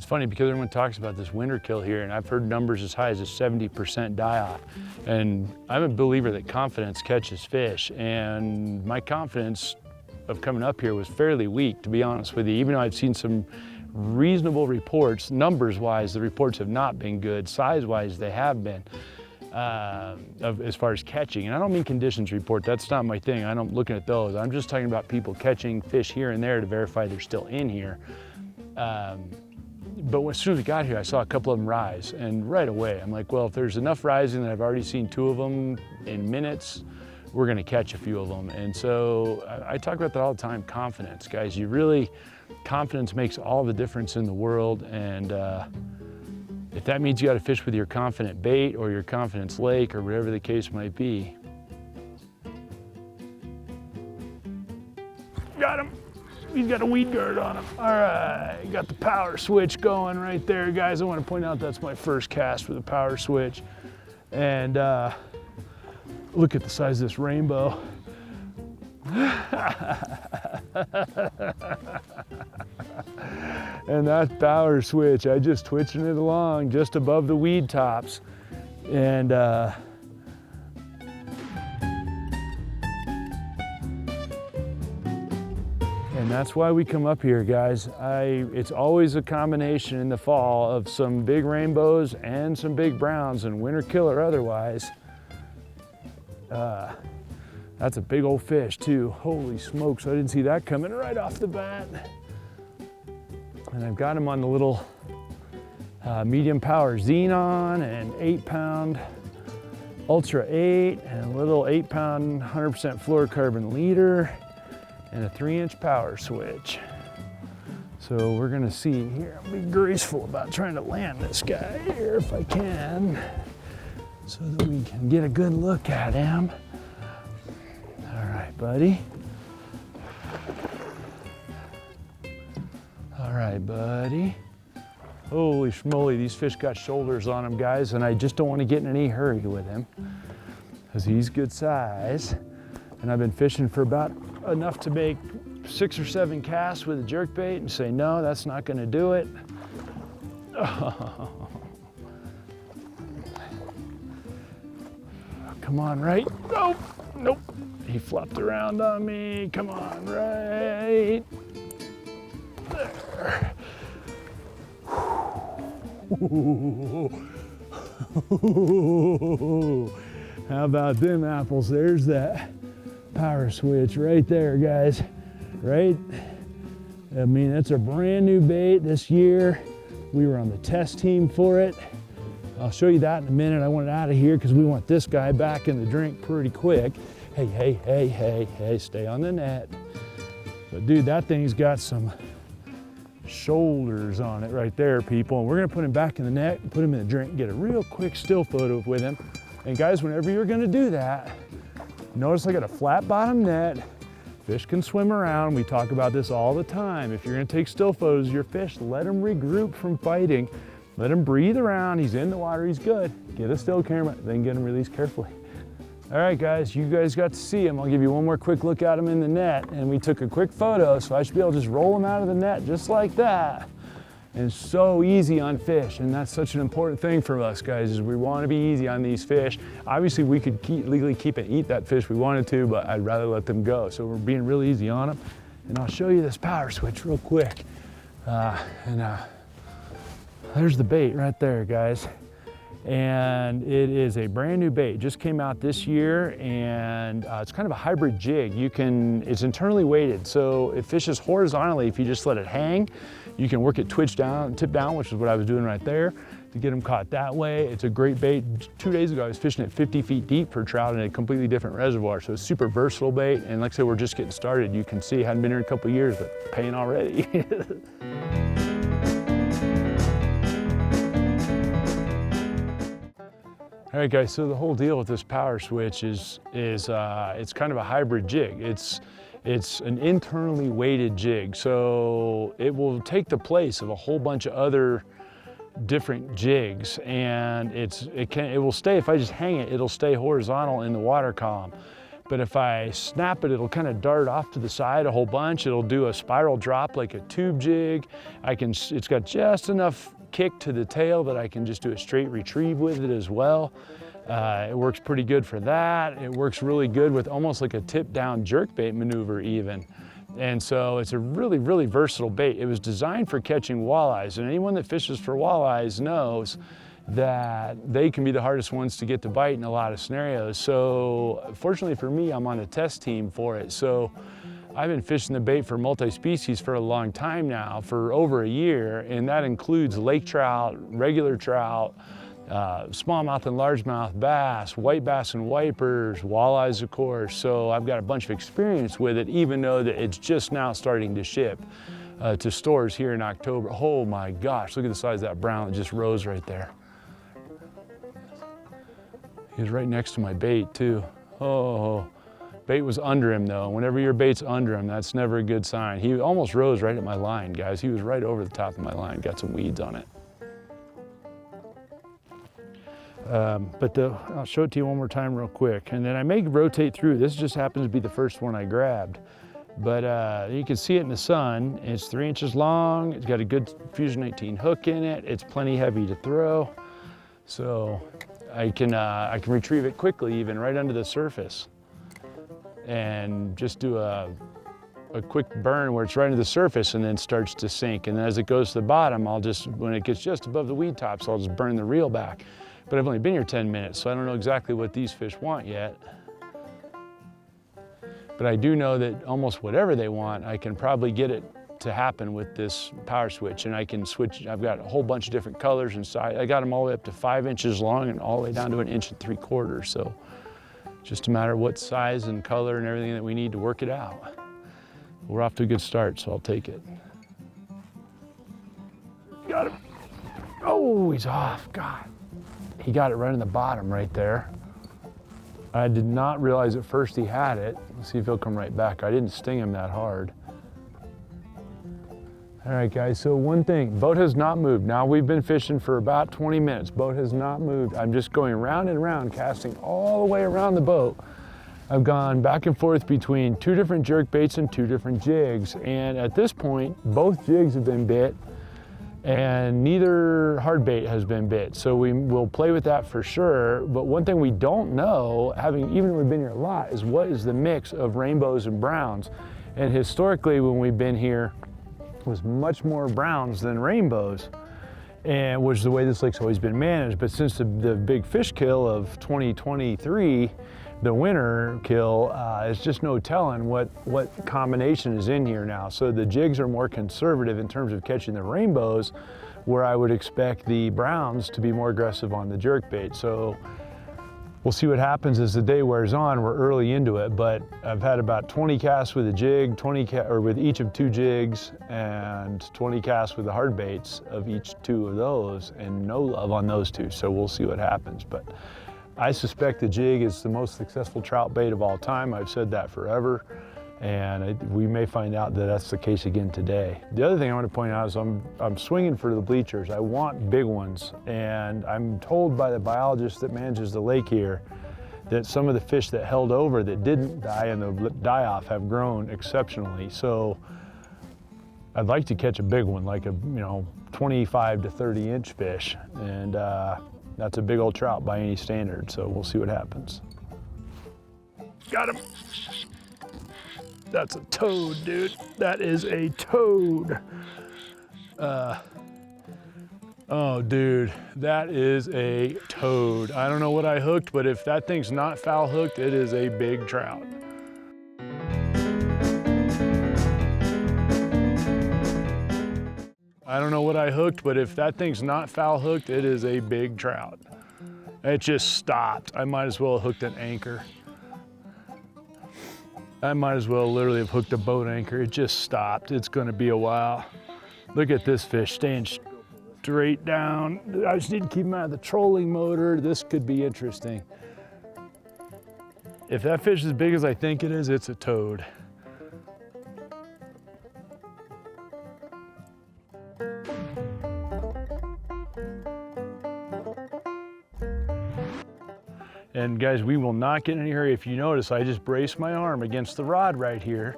It's funny because everyone talks about this winter kill here, and I've heard numbers as high as a 70% die-off. And I'm a believer that confidence catches fish, and my confidence of coming up here was fairly weak, to be honest with you. Even though I've seen some reasonable reports, numbers-wise, the reports have not been good. Size-wise, they have been, as far as catching. And I don't mean conditions report, that's not my thing. I'm looking at those. I'm just talking about people catching fish here and there to verify they're still in here. But as soon as we got here, I saw a couple of them rise, and right away, I'm like, well, if there's enough rising that I've already seen 2 of them in minutes, we're gonna catch a few of them. And so I talk about that all the time, confidence. Guys, confidence makes all the difference in the world, and if that means you gotta fish with your confident bait or your confidence lake or whatever the case might be. Got him. He's got a weed guard on him. All right, got the power switch going right there, guys. I want to point out that's my first cast with a power switch. And look at the size of this rainbow. And that power switch, I just twitching it along just above the weed tops. And that's why we come up here, guys. It's always a combination in the fall of some big rainbows and some big browns, and winter kill or otherwise. That's a big old fish too. Holy smokes, I didn't see that coming right off the bat. And I've got him on the little medium power Xenon and 8-pound Ultra 8 and a little 8-pound 100% fluorocarbon leader and a 3-inch power switch. So we're gonna see here, I'll be graceful about trying to land this guy here if I can, so that we can get a good look at him. All right, buddy. All right, buddy. Holy schmoly, these fish got shoulders on them, guys, and I just don't want to get in any hurry with him because he's good size. And I've been fishing for about enough to make 6 or 7 casts with a jerkbait and say, no, that's not gonna do it. Oh. Come on, right? Nope, nope. He flopped around on me. Come on, right there. How about them apples? There's that power switch right there, guys, right? I mean, that's a brand new bait this year. We were on the test team for it. I'll show you that in a minute. I want it out of here because we want this guy back in the drink pretty quick. Hey, hey, hey, hey, hey, stay on the net. But dude, that thing's got some shoulders on it right there, people. And we're gonna put him back in the net and put him in the drink and get a real quick still photo with him. And guys, whenever you're gonna do that, notice I got a flat bottom net. Fish can swim around. We talk about this all the time. If you're gonna take still photos of your fish, let him regroup from fighting. Let him breathe around. He's in the water, he's good. Get a still camera, then get him released carefully. All right, guys, you guys got to see him. I'll give you one more quick look at him in the net. And we took a quick photo, so I should be able to just roll him out of the net just like that. And it's so easy on fish, and that's such an important thing for us, guys, is we want to be easy on these fish. Obviously, we could legally keep and eat that fish if we wanted to, but I'd rather let them go. So we're being real easy on them. And I'll show you this power switch real quick. There's the bait right there, guys. And it is a brand new bait, just came out this year, and it's kind of a hybrid jig. It's internally weighted, so it fishes horizontally. If you just let it hang, you can work it tip down, which is what I was doing right there, to get them caught that way. It's a great bait. 2 days ago, I was fishing at 50 feet deep for trout in a completely different reservoir, so it's a super versatile bait. And like I said, we're just getting started. You can see, hadn't been here in a couple of years, but paying already. All right, guys, so the whole deal with this power switch is it's kind of a hybrid jig. It's an internally weighted jig, so it will take the place of a whole bunch of other different jigs, and it will stay, if I just hang it, it'll stay horizontal in the water column. but if I snap it, it'll kind of dart off to the side a whole bunch. It'll do a spiral drop like a tube jig. It's got just enough kick to the tail that I can just do a straight retrieve with it as well. It works pretty good for that. It works really good with almost like a tip down jerkbait maneuver even. And so it's a really, really versatile bait. It was designed for catching walleyes, and anyone that fishes for walleyes knows that they can be the hardest ones to get to bite in a lot of scenarios. So fortunately for me, I'm on the test team for it. So I've been fishing the bait for multi-species for a long time now, for over a year, and that includes lake trout, regular trout, smallmouth and largemouth bass, white bass and wipers, walleyes of course. So I've got a bunch of experience with it, even though that it's just now starting to ship to stores here in October. Oh my gosh, look at the size of that brown that just rose right there. He was right next to my bait too. Oh, bait was under him though. Whenever your bait's under him, that's never a good sign. He almost rose right at my line, guys. He was right over the top of my line, got some weeds on it. I'll show it to you one more time real quick, and then I may rotate through. This just happens to be the first one I grabbed. But you can see it in the sun. It's 3 inches long. It's got a good Fusion 19 hook in it. It's plenty heavy to throw. So I can retrieve it quickly, even right under the surface, and just do a quick burn where it's right under the surface and then starts to sink. And then as it goes to the bottom, when it gets just above the weed tops, I'll just burn the reel back. But I've only been here 10 minutes, so I don't know exactly what these fish want yet. But I do know that almost whatever they want, I can probably get it to happen with this power switch. And I can switch, I've got a whole bunch of different colors and size. I got them all the way up to 5 inches long and all the way down to 1.75 inches. So just a matter of what size and color and everything that we need to work it out. We're off to a good start, so I'll take it. Got him. Oh, he's off, God. He got it right in the bottom right there. I did not realize at first he had it. Let's see if he'll come right back. I didn't sting him that hard. All right, guys, so one thing, boat has not moved. Now we've been fishing for about 20 minutes. Boat has not moved. I'm just going round and round, casting all the way around the boat. I've gone back and forth between 2 different jerk baits and 2 different jigs. And at this point, both jigs have been bit, and neither hard bait has been bit. So we will play with that for sure. But one thing we don't know, even though we've been here a lot, is what is the mix of rainbows and browns. And historically, when we've been here, it was much more browns than rainbows, and which is the way this lake's always been managed. But since the big fish kill of 2023, the winter kill, it's just no telling what combination is in here now. So the jigs are more conservative in terms of catching the rainbows, where I would expect the browns to be more aggressive on the jerkbait. So we'll see what happens as the day wears on. We're early into it, but I've had about 20 casts with a jig, with each of 2 jigs, and 20 casts with the hard baits of each 2 of those, and no love on those 2. So we'll see what happens. But I suspect the jig is the most successful trout bait of all time. I've said that forever, and we may find out that that's the case again today. The other thing I want to point out is I'm swinging for the bleachers. I want big ones, and I'm told by the biologist that manages the lake here that some of the fish that held over that didn't die in the die-off have grown exceptionally. So I'd like to catch a big one, like a 25 to 30 inch fish, and that's a big old trout by any standard, so we'll see what happens. Got him. That's a toad, dude. That is a toad. Oh, dude, that is a toad. I don't know what I hooked, but if that thing's not foul hooked, it is a big trout. I don't know what I hooked, but if that thing's not foul hooked, it is a big trout. It just stopped. I might as well have hooked an anchor. I might as well literally have hooked a boat anchor. It just stopped. It's gonna be a while. Look at this fish staying straight down. I just need to keep him out of the trolling motor. This could be interesting. If that fish is as big as I think it is, it's a toad. And guys, we will not get in any hurry. If you notice, I just brace my arm against the rod right here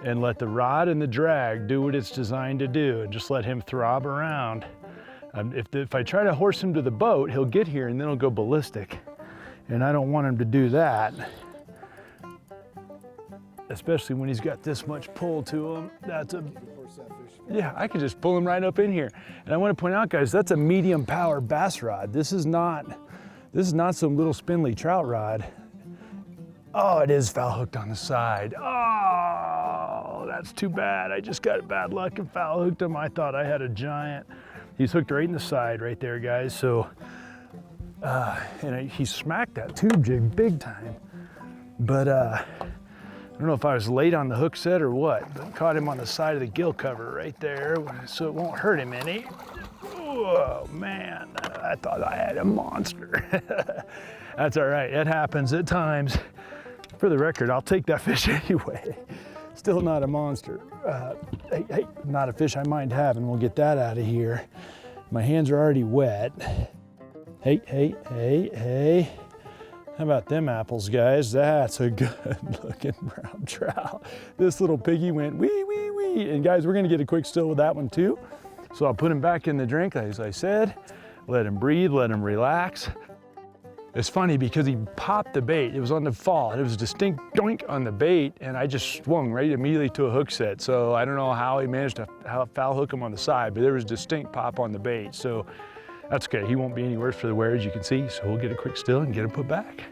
and let the rod and the drag do what it's designed to do, and just let him throb around. If I try to horse him to the boat, he'll get here and then he'll go ballistic. And I don't want him to do that, especially when he's got this much pull to him. Yeah, I could just pull him right up in here. And I want to point out, guys, that's a medium power bass rod. This is not some little spindly trout rod. Oh, it is foul hooked on the side. Oh, that's too bad. I just got bad luck and foul hooked him. I thought I had a giant. He's hooked right in the side right there, guys. So, he smacked that tube jig big time. But I don't know if I was late on the hook set or what, but caught him on the side of the gill cover right there, so it won't hurt him any. Oh man, I thought I had a monster. That's all right, it happens at times. For the record, I'll take that fish anyway. Still not a monster. Hey, not a fish I mind having. We'll get that out of here. My hands are already wet. Hey. How about them apples, guys? That's a good looking brown trout. This little piggy went wee, wee, wee. And guys, we're gonna get a quick still with that one too. So I'll put him back in the drink, as I said. Let him breathe, let him relax. It's funny because he popped the bait. It was on the fall. It was a distinct doink on the bait, and I just swung right immediately to a hook set. So I don't know how he managed to foul hook him on the side, but there was distinct pop on the bait. So that's okay. He won't be any worse for the wear, as you can see. So we'll get a quick still and get him put back.